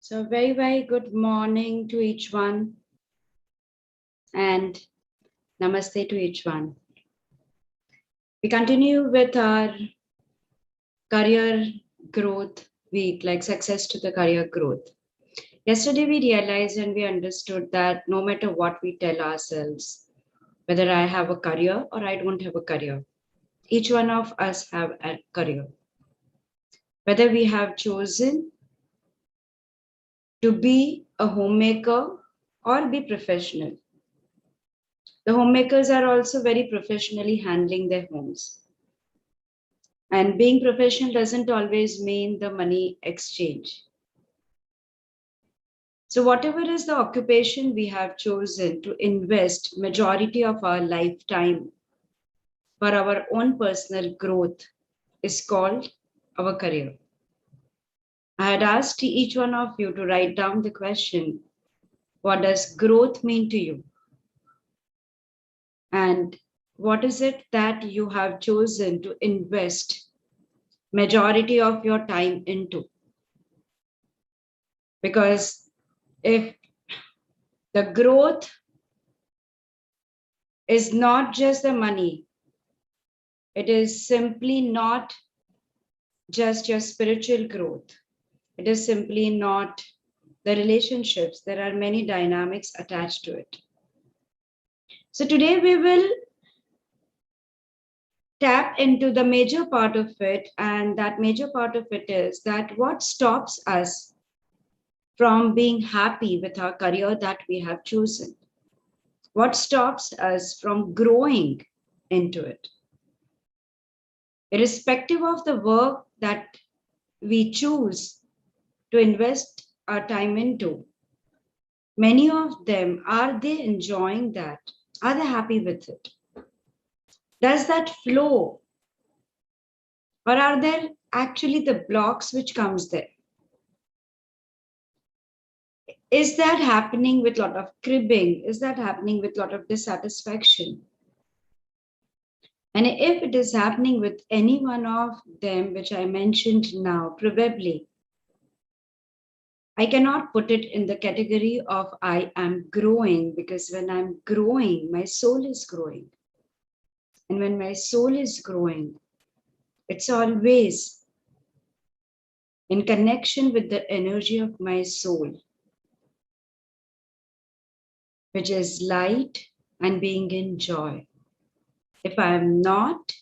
So very, very good morning to each one and namaste to each one. We continue with our career growth week, like success to the career growth. Yesterday we realized and we understood that no matter what we tell ourselves, whether I have a career or I don't have a career, each one of us have a career. Whether we have chosen to be a homemaker or be professional. The homemakers are also very professionally handling their homes. And being professional doesn't always mean the money exchange. So whatever is the occupation we have chosen to invest majority of our lifetime for our own personal growth is called our career. I had asked each one of you to write down the question, what does growth mean to you? And what is it that you have chosen to invest majority of your time into? Because if the growth is not just the money, it is simply not just your spiritual growth. It is simply not the relationships. There are many dynamics attached to it. So today we will tap into the major part of it, and that major part of it is that what stops us from being happy with our career that we have chosen? What stops us from growing into it? Irrespective of the work that we choose to invest our time into, many of them, are they enjoying that? Are they happy with it? Does that flow? Or are there actually the blocks which comes there? Is that happening with a lot of cribbing? Is that happening with a lot of dissatisfaction? And if it is happening with any one of them, which I mentioned now, probably, I cannot put it in the category of I am growing, because when I'm growing, my soul is growing. And when my soul is growing, it's always in connection with the energy of my soul, which is light and being in joy. If I am not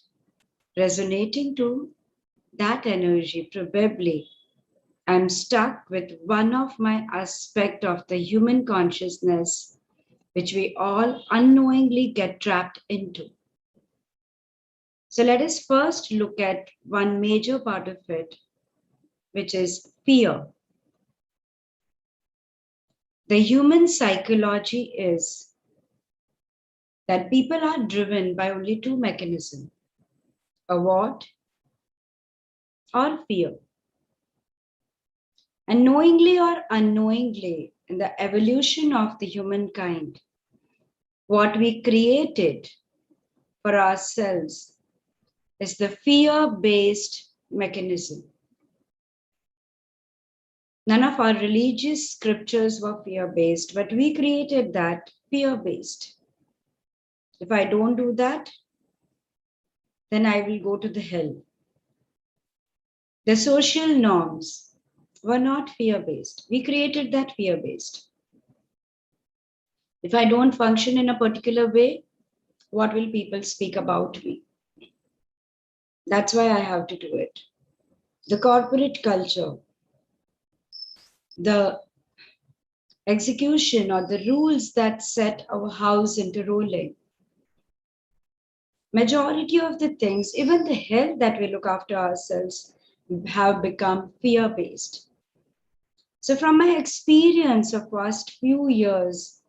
resonating to that energy, probably I'm stuck with one of my aspect of the human consciousness, which we all unknowingly get trapped into. So let us first look at one major part of it, which is fear. The human psychology is that people are driven by only two mechanisms, avoid or fear. And knowingly or unknowingly, in the evolution of the humankind, what we created for ourselves is the fear-based mechanism. None of our religious scriptures were fear-based, but we created that fear-based. If I don't do that, then I will go to the hell. The social norms were not fear-based. We created that fear-based. If I don't function in a particular way, what will people speak about me? That's why I have to do it. The corporate culture, the execution or the rules that set our house into rolling. Majority of the things, even the health that we look after ourselves, have become fear-based. So from my experience of past few years,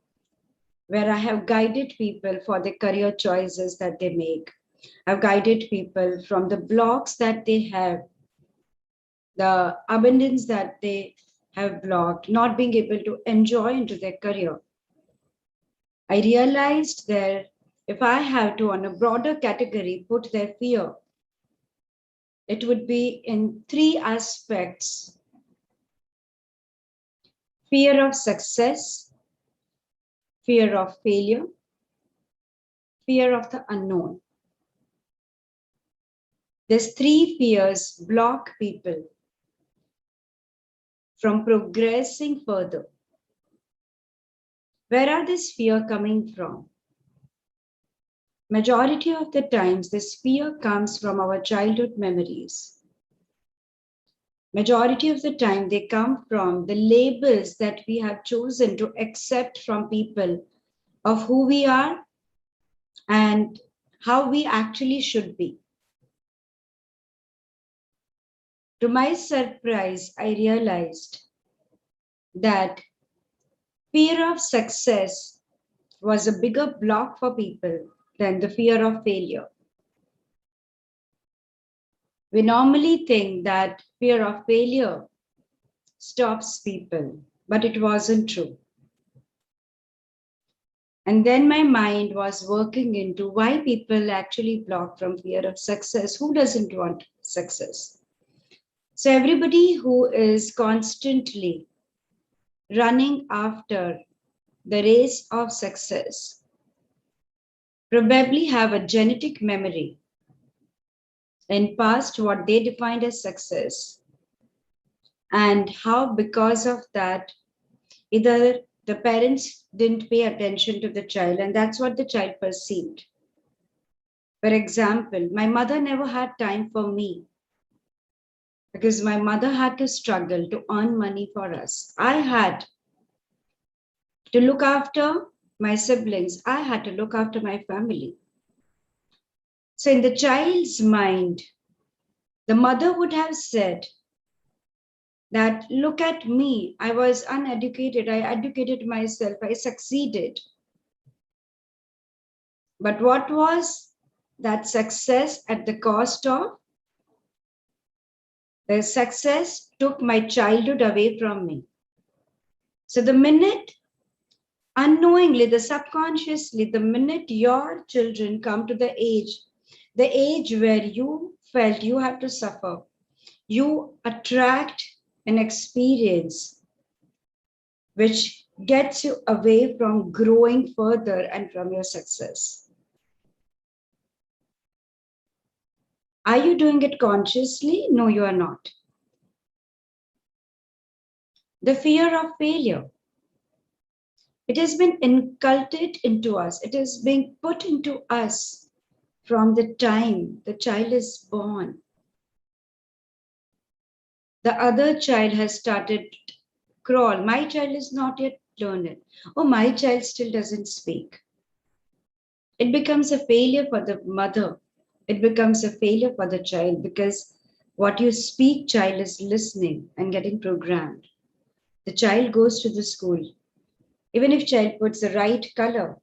where I have guided people for the career choices that they make, I've guided people from the blocks that they have, the abundance that they have blocked, not being able to enjoy into their career. I realized that if I have to, on a broader category, put their fear, it would be in three aspects. fear of success, fear of failure, fear of the unknown. These three fears block people from progressing further. Where are these fear coming from? Majority of the times, this fear comes from our childhood memories. Majority of the time, they come from the labels that we have chosen to accept from people of who we are and how we actually should be. To my surprise, I realized that fear of success was a bigger block for people than the fear of failure. We normally think that fear of failure stops people, but it wasn't true. And then my mind was working into why people actually block from fear of success. Who doesn't want success? So everybody who is constantly running after the race of success probably have a genetic memory in past what they defined as success, and how because of that either the parents didn't pay attention to the child and that's what the child perceived. For example, my mother never had time for me because my mother had to struggle to earn money for us. I had to look after my siblings, I had to look after my family. So in the child's mind, the mother would have said that, look at me, I was uneducated, I educated myself, I succeeded. But what was that success at the cost of? The success took my childhood away from me. So the minute, unknowingly, the subconsciously, the minute your children come to the age where you felt you had to suffer, you attract an experience which gets you away from growing further and from your success. Are you doing it consciously? No, you are not. The fear of failure. It has been inculcated into us. It is being put into us from the time the child is born. The other child has started crawl. My child is not yet learned. Oh, my child still doesn't speak. It becomes a failure for the mother. It becomes a failure for the child because what you speak, child is listening and getting programmed. The child goes to the school. Even if child puts the right color,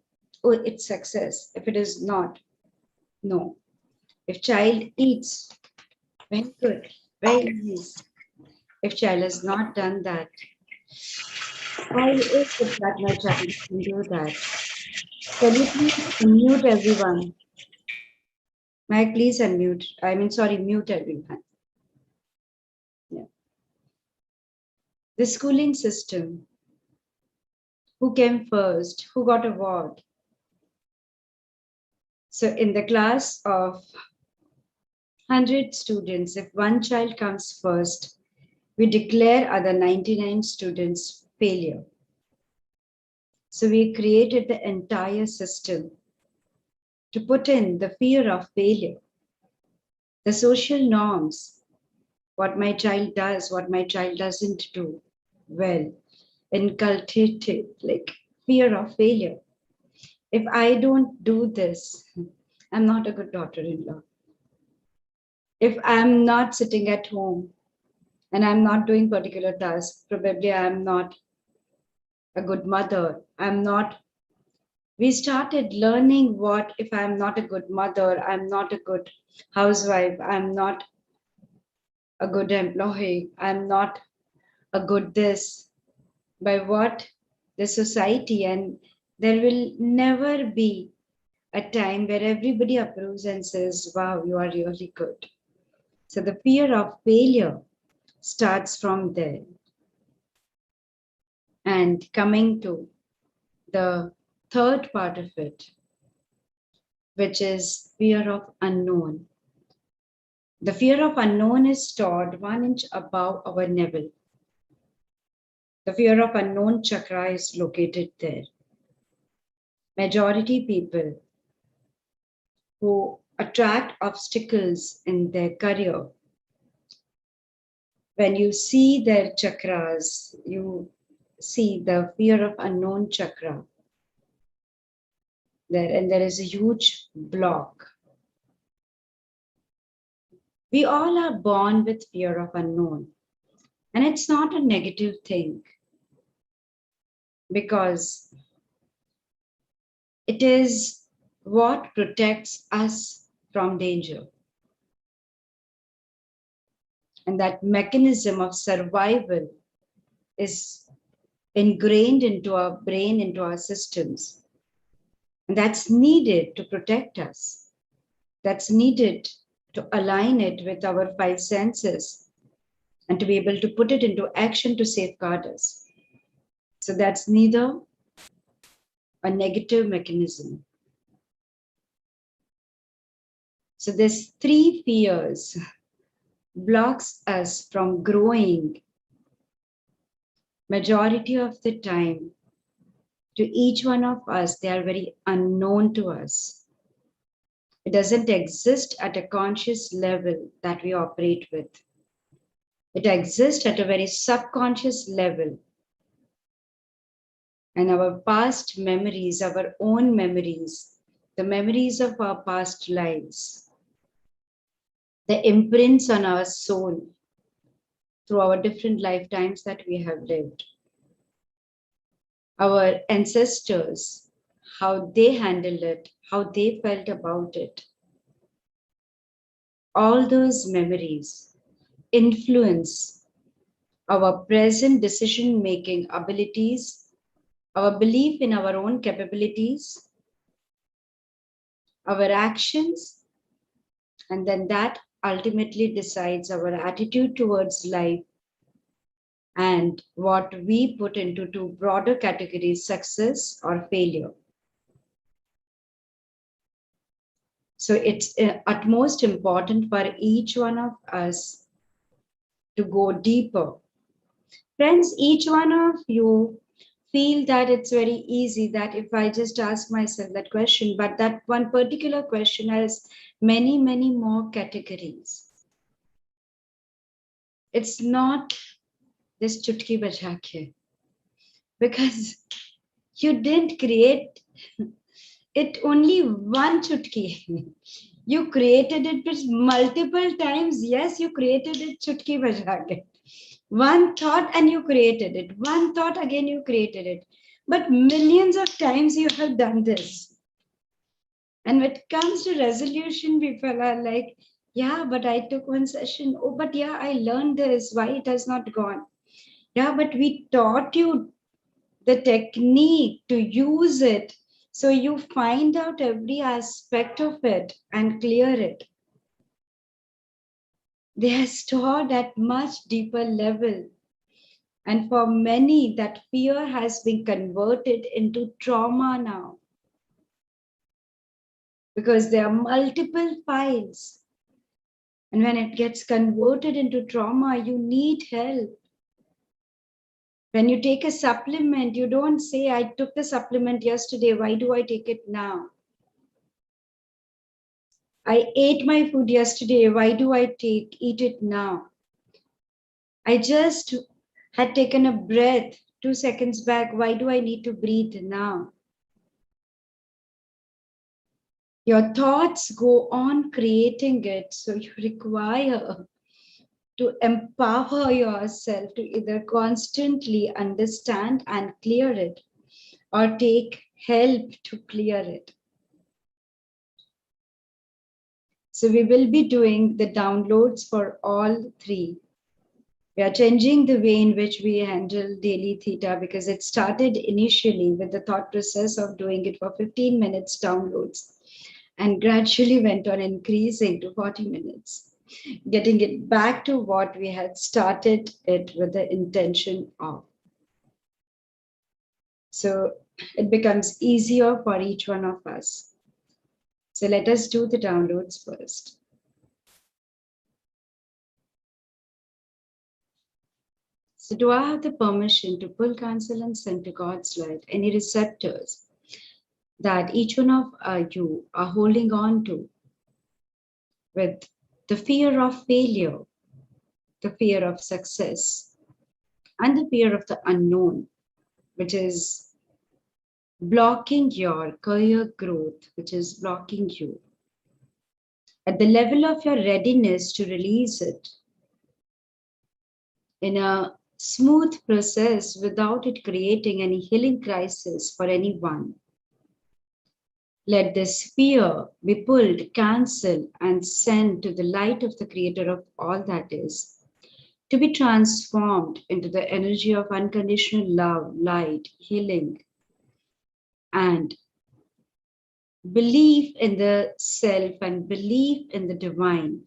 oh, it's success. If it is not, no. If child eats, very good, very nice. If child has not done that, why is it that my child can do that? Can you please unmute everyone? May I please unmute? Mute everyone. Yeah. The schooling system, who came first, who got award. So in the class of 100 students, if one child comes first, we declare other 99 students failure. So we created the entire system to put in the fear of failure, the social norms, what my child does, what my child doesn't do well, inculcated like fear of failure. If I don't do this, I'm not a good daughter-in-law. If I'm not sitting at home and I'm not doing particular tasks, probably I'm not a good mother. We started learning what if I'm not a good mother, I'm not a good housewife, I'm not a good employee, I'm not a good this, by what the society, and there will never be a time where everybody approves and says, wow, you are really good. So the fear of failure starts from there. And coming to the third part of it, which is fear of unknown. The fear of unknown is stored 1 inch above our navel. The fear of unknown chakra is located there. Majority people who attract obstacles in their career, when you see their chakras, you see the fear of unknown chakra there, and there is a huge block. We all are born with fear of unknown, and it's not a negative thing because it is what protects us from danger. And that mechanism of survival is ingrained into our brain, into our systems. And that's needed to protect us. That's needed to align it with our 5 senses and to be able to put it into action to safeguard us. So that's neither a negative mechanism. So these 3 fears blocks us from growing majority of the time. To each one of us, they are very unknown to us. It doesn't exist at a conscious level that we operate with. It exists at a very subconscious level. And our past memories, our own memories, the memories of our past lives, the imprints on our soul through our different lifetimes that we have lived. Our ancestors, how they handled it, how they felt about it. All those memories influence our present decision-making abilities, our belief in our own capabilities, our actions, and then that ultimately decides our attitude towards life and what we put into 2 broader categories, success or failure. So it's utmost important for each one of us to go deeper. Friends, each one of you feel that it's very easy that if I just ask myself that question, but that one particular question has many, many more categories. It's not this chutki baja ke, because you didn't create it only one chutki. You created it with multiple times. Yes, you created it chutki baja ke. One thought and you created it. One thought again you created it. But millions of times you have done this. And when it comes to resolution, people are like, yeah, but I took one session. Oh, but yeah, I learned this. Why it has not gone? Yeah, but we taught you the technique to use it. So you find out every aspect of it and clear it. They are stored at much deeper level. And for many, that fear has been converted into trauma now. Because there are multiple files. And when it gets converted into trauma, you need help. When you take a supplement, you don't say, I took the supplement yesterday, why do I take it now? I ate my food yesterday, why do I eat it now? I just had taken a breath 2 seconds back, why do I need to breathe now? Your thoughts go on creating it, so you require to empower yourself to either constantly understand and clear it or take help to clear it. So we will be doing the downloads for all 3. We are changing the way in which we handle daily theta because it started initially with the thought process of doing it for 15 minutes downloads and gradually went on increasing to 40 minutes, getting it back to what we had started it with the intention of. So it becomes easier for each one of us. So let us do the downloads first. So do I have the permission to pull, cancel, and send to God's light any receptors that each one of you are holding on to with the fear of failure, the fear of success, and the fear of the unknown, which is blocking your career growth, which is blocking you. At the level of your readiness to release it in a smooth process without it creating any healing crisis for anyone. Let this fear be pulled, cancelled, and sent to the light of the Creator of all that is, to be transformed into the energy of unconditional love, light, healing, and belief in the self and belief in the divine.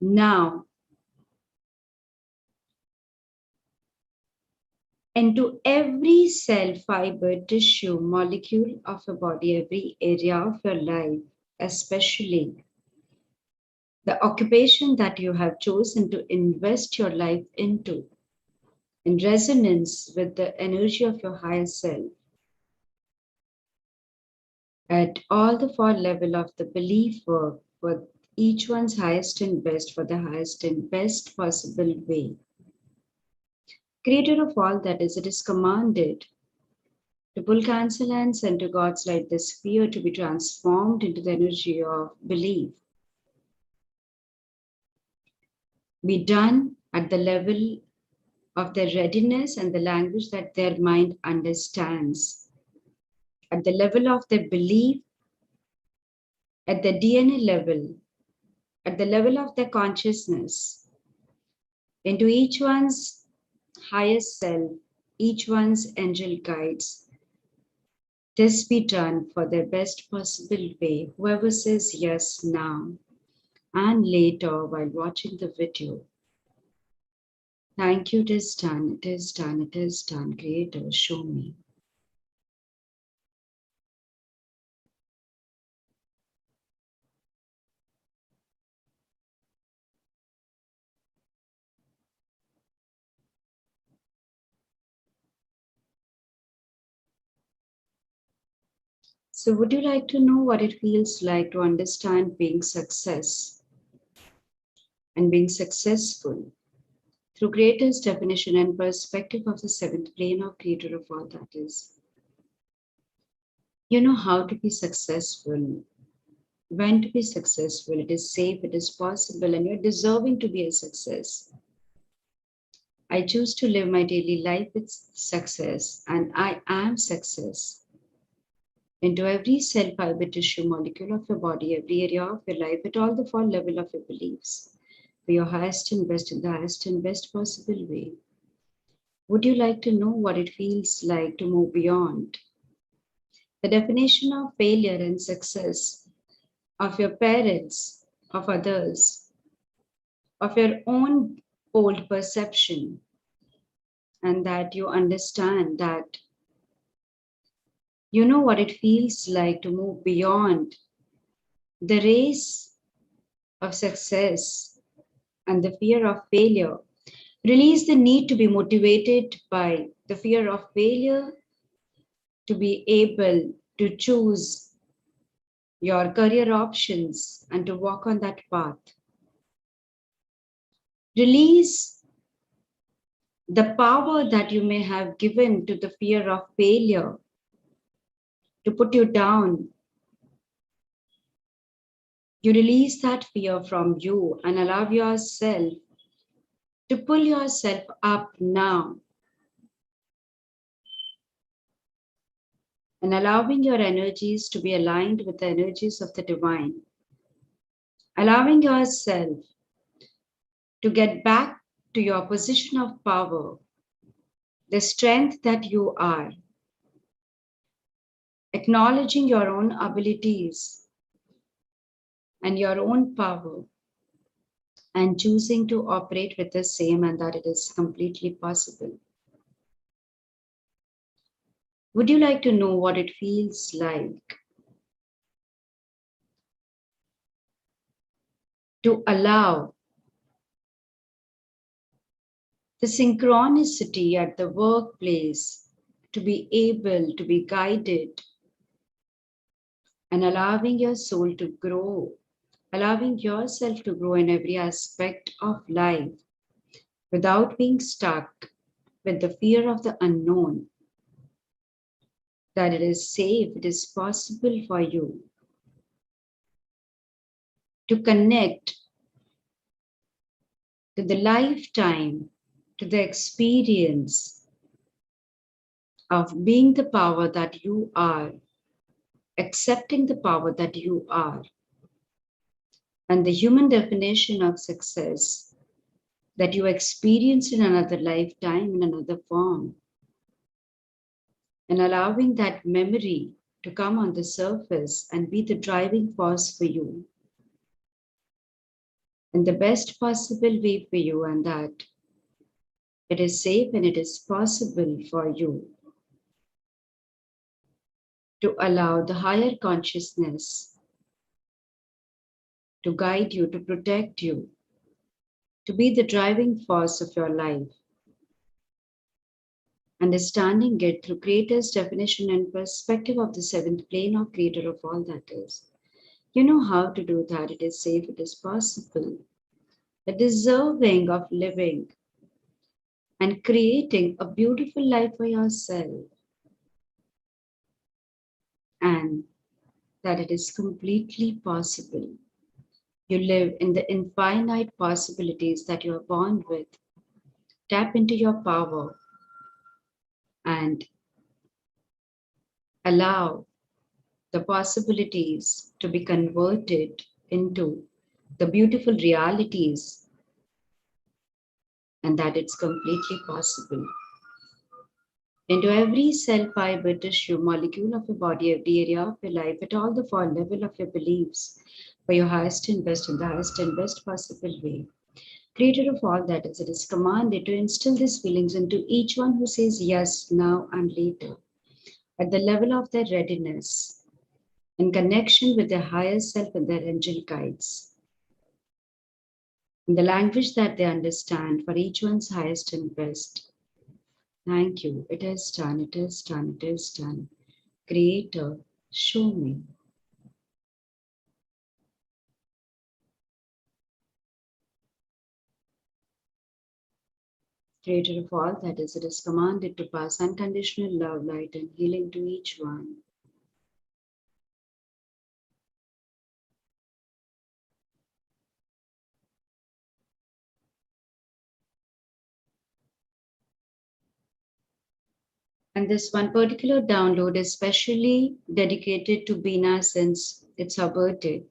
Now, into every cell, fiber, tissue, molecule of your body, every area of your life, especially the occupation that you have chosen to invest your life into, in resonance with the energy of your higher self, at all the four level of the belief work for each one's highest and best, for the highest and best possible way. Creator of all that is, it is commanded to pull, cancel, and send to God's light this fear to be transformed into the energy of belief. Be done at the level of their readiness and the language that their mind understands. At the level of their belief, at the DNA level, at the level of their consciousness, into each one's highest self, each one's angel guides. This be done for their best possible way. Whoever says yes now and later while watching the video. Thank you, it is done, it is done, it is done. Creator, show me. So would you like to know what it feels like to understand being success and being successful through Creator's definition and perspective of the seventh plane of Creator of all that is? You know how to be successful, when to be successful, it is safe, it is possible, and you're deserving to be a success. I choose to live my daily life with success, and I am success. Into every cell, fiber, tissue, molecule of your body, every area of your life, at all the four level of your beliefs, for your highest and best in the highest and best possible way. Would you like to know what it feels like to move beyond the definition of failure and success of your parents, of others, of your own old perception, and that you understand that you know what it feels like to move beyond the race of success and the fear of failure. Release the need to be motivated by the fear of failure to be able to choose your career options and to walk on that path. Release the power that you may have given to the fear of failure to put you down. You release that fear from you and allow yourself to pull yourself up now and allowing your energies to be aligned with the energies of the divine. Allowing yourself to get back to your position of power, the strength that you are, acknowledging your own abilities and your own power, and choosing to operate with the same, and that it is completely possible. Would you like to know what it feels like to allow the synchronicity at the workplace to be able to be guided and allowing your soul to grow, allowing yourself to grow in every aspect of life without being stuck with the fear of the unknown, that it is safe, it is possible for you to connect to the lifetime, to the experience of being the power that you are, accepting the power that you are, and the human definition of success that you experienced in another lifetime, in another form, and allowing that memory to come on the surface and be the driving force for you in the best possible way for you, and that it is safe and it is possible for you to allow the higher consciousness to guide you, to protect you, to be the driving force of your life. Understanding it through Creator's definition and perspective of the seventh plane of Creator of all that is. You know how to do that. It is safe, it is possible. The deserving of living and creating a beautiful life for yourself, and that it is completely possible. You live in the infinite possibilities that you are born with. Tap into your power and allow the possibilities to be converted into the beautiful realities, and that it's completely possible. Into every cell, fiber, tissue, molecule of your body, every area of your life, at all the four level of your beliefs, for your highest and best in the highest and best possible way. Creator of all that is, it is commanded to instill these feelings into each one who says yes, now and later, at the level of their readiness, in connection with their higher self and their angel guides, in the language that they understand for each one's highest and best. Thank you. It is done. It is done. It is done. Creator, show me. Creator of all that is, it is commanded to pass unconditional love, light, and healing to each one. And this one particular download is specially dedicated to Bina since it's her birthday.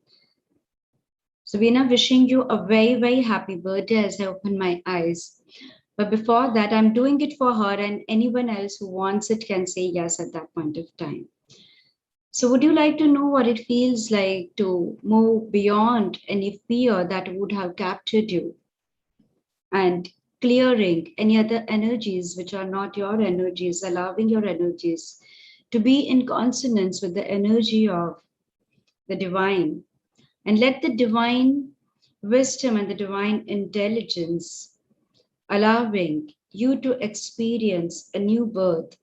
So, Bina, wishing you a very, very happy birthday as I open my eyes. But before that, I'm doing it for her, and anyone else who wants it can say yes at that point of time. So, would you like to know what it feels like to move beyond any fear that would have captured you and clearing any other energies which are not your energies, allowing your energies to be in consonance with the energy of the divine, and let the divine wisdom and the divine intelligence allowing you to experience a new birth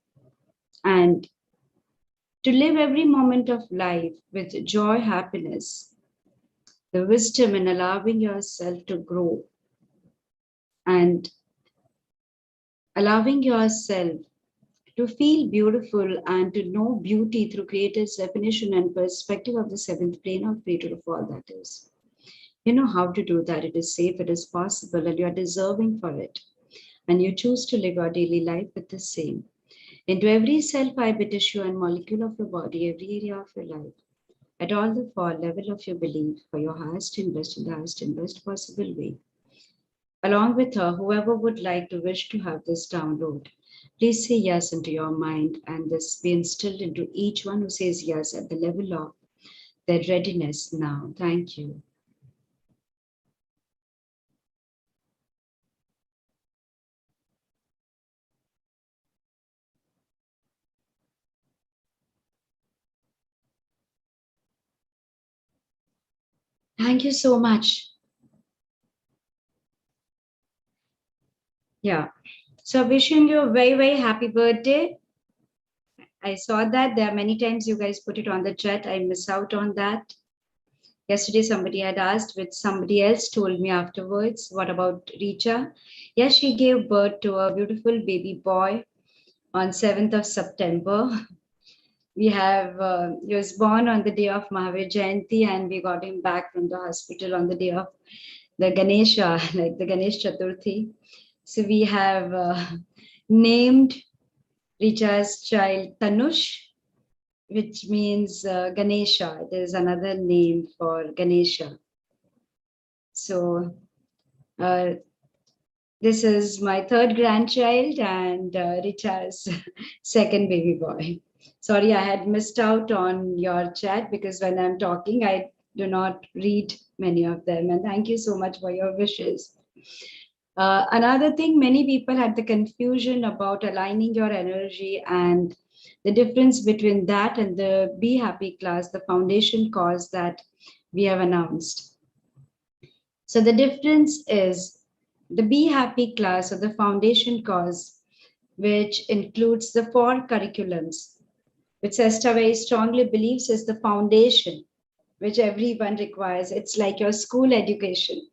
and to live every moment of life with joy, happiness, the wisdom in allowing yourself to grow and allowing yourself to feel beautiful and to know beauty through Creator's definition and perspective of the seventh plane of Creator of all that is. You know how to do that. It is safe, it is possible, and you are deserving for it. And you choose to live your daily life with the same. Into every cell, fiber, tissue, and molecule of your body, every area of your life, at all the four level of your belief, for your highest and best in the highest and best possible way. Along with her, whoever would like to wish to have this download, please say yes into your mind, and this be instilled into each one who says yes at the level of their readiness now. Thank you. Thank you so much. Yeah. So wishing you a very, very happy birthday. I saw that there are many times you guys put it on the chat. I miss out on that. Yesterday, somebody had asked, which somebody else told me afterwards, what about Richa? Yes, she gave birth to a beautiful baby boy on 7th of September. He was born on the day of Mahavir Jayanti, and we got him back from the hospital on the day of the Ganesha, like the Ganesh Chaturthi. So we have named Richa's child Tanush, which means Ganesha. There is another name for Ganesha. So uh, this is my third grandchild and Richa's second baby boy. Sorry, I had missed out on your chat because when I'm talking, I do not read many of them. And thank you so much for your wishes. Another thing, many people had the confusion about aligning your energy and the difference between that and the Be Happy class, the foundation course that we have announced. So the difference is the Be Happy class or the foundation course, which includes the four curriculums, which Cesta very strongly believes is the foundation which everyone requires. It's like your school education.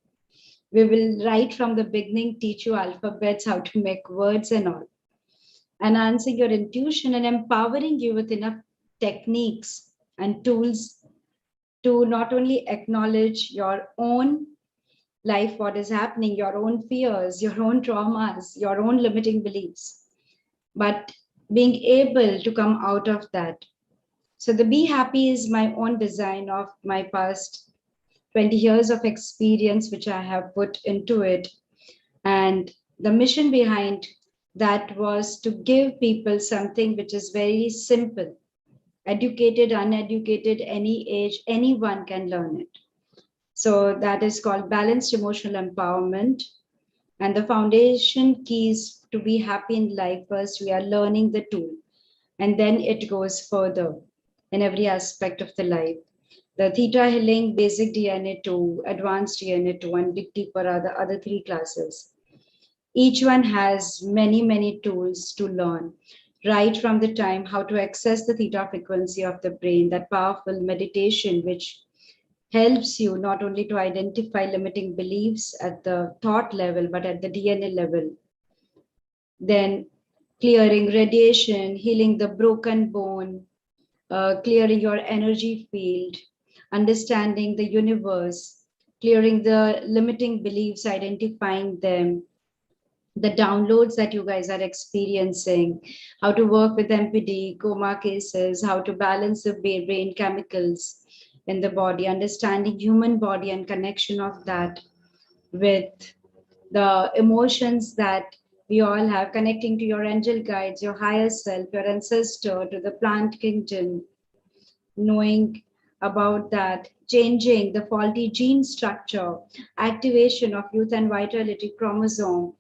We will right from the beginning teach you alphabets, how to make words and all, enhancing your intuition and empowering you with enough techniques and tools to not only acknowledge your own life, what is happening, your own fears, your own traumas, your own limiting beliefs, but being able to come out of that. So the Be Happy is my own design of my past 20 years of experience, which I have put into it. And the mission behind that was to give people something which is very simple, educated, uneducated, any age, anyone can learn it. So that is called balanced emotional empowerment. And the foundation keys to be happy in life, first, we are learning the tool, and then it goes further in every aspect of the life. The Theta Healing, Basic DNA 2, Advanced DNA 2, and Dig Deeper are the other three classes. Each one has many, many tools to learn, right from the time how to access the theta frequency of the brain, that powerful meditation, which helps you not only to identify limiting beliefs at the thought level, but at the DNA level. Then clearing radiation, healing the broken bone, clearing your energy field, understanding the universe, clearing the limiting beliefs, identifying them, the downloads that you guys are experiencing, how to work with MPD, coma cases, how to balance the brain chemicals in the body, understanding human body and connection of that with the emotions that we all have, connecting to your angel guides, your higher self, your ancestor, to the plant kingdom, knowing about that, changing the faulty gene structure, activation of youth and vitality chromosome,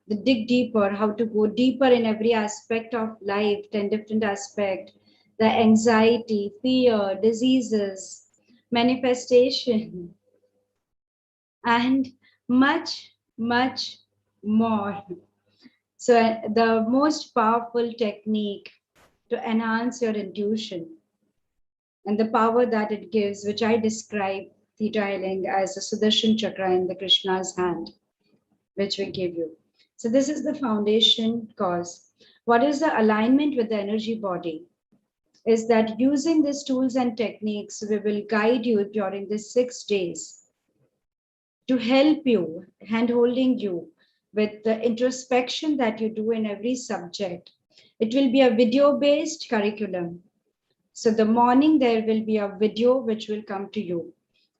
the dig deeper, how to go deeper in every aspect of life, 10 different aspects, the anxiety, fear, diseases, manifestation, and much, much more. So the most powerful technique to enhance your intuition and the power that it gives, which I describe theta healing as a Sudarshan chakra in the Krishna's hand, which we give you. So this is the foundation cause. What is the alignment with the energy body? Is that using these tools and techniques, we will guide you during these 6 days to help you, hand holding you with the introspection that you do in every subject. It will be a video based curriculum. So the morning there will be a video which will come to you.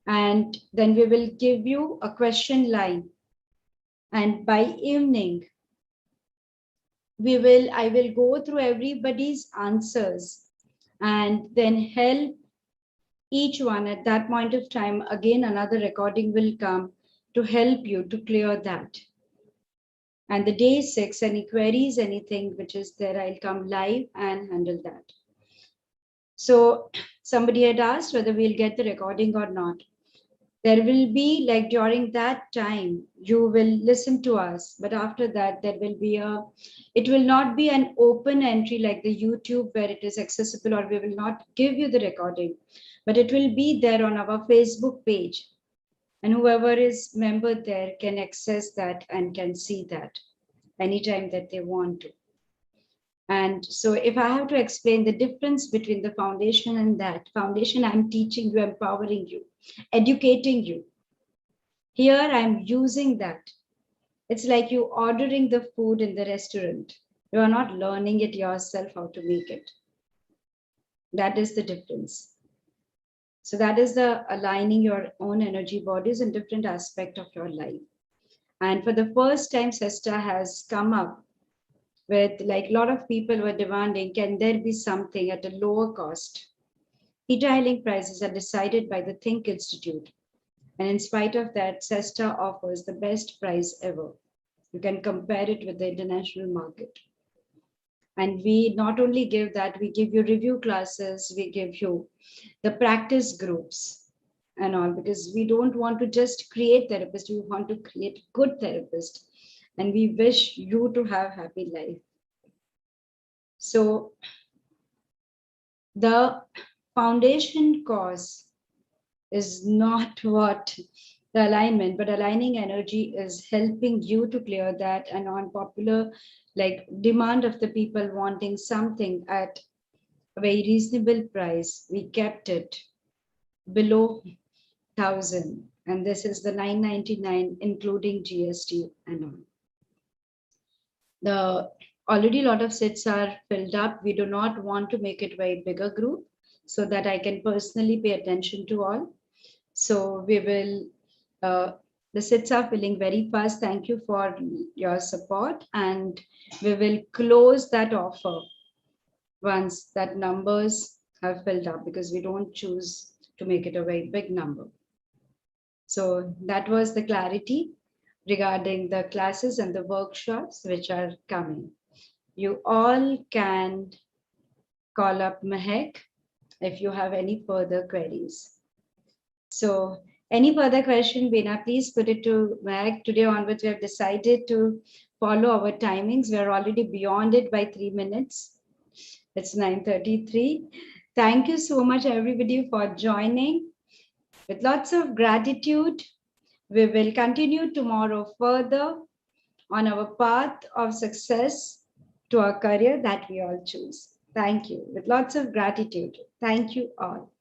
And then we will give you a question line. And by evening, I will go through everybody's answers and then help each one at that point of time. Again, another recording will come to help you to clear that. And the day 6, any queries, anything which is there, I'll come live and handle that. So somebody had asked whether we'll get the recording or not. There will be, like, during that time, you will listen to us, but after that, there will be it will not be an open entry like the YouTube where it is accessible, or we will not give you the recording, but it will be there on our Facebook page. And whoever is member there can access that and can see that anytime that they want to. And so if I have to explain the difference between the foundation and that, foundation, I'm teaching you, empowering you, educating you. Here I'm using that. It's like you ordering the food in the restaurant. You are not learning it yourself how to make it. That is the difference. So that is the aligning your own energy bodies in different aspect of your life. And for the first time, Cesta has come up with, like, a lot of people were demanding, can there be something at a lower cost? Theta healing prices are decided by the Think Institute. And in spite of that, Cesta offers the best price ever. You can compare it with the international market. And we not only give that, we give you review classes, we give you the practice groups and all, because we don't want to just create therapists, we want to create good therapists. And we wish you to have happy life. So the foundation cause is not what the alignment, but aligning energy is helping you to clear that. And on popular, like, demand of the people wanting something at a very reasonable price, we kept it below 1,000, and this is the 999 including GST and all. The already a lot of seats are filled up. We do not want to make it very bigger group so that I can personally pay attention to all. So we will, the seats are filling very fast. Thank you for your support, and we will close that offer once that numbers have filled up, because we don't choose to make it a very big number. So that was the clarity regarding the classes and the workshops which are coming. You all can call up Mehak if you have any further queries. So any further question, Veena, please put it to Mehak. Today onwards, we have decided to follow our timings. We are already beyond it by 3 minutes. It's 9:33. Thank you so much, everybody, for joining. With lots of gratitude, we will continue tomorrow further on our path of success to our career that we all choose. Thank you. With lots of gratitude. Thank you all.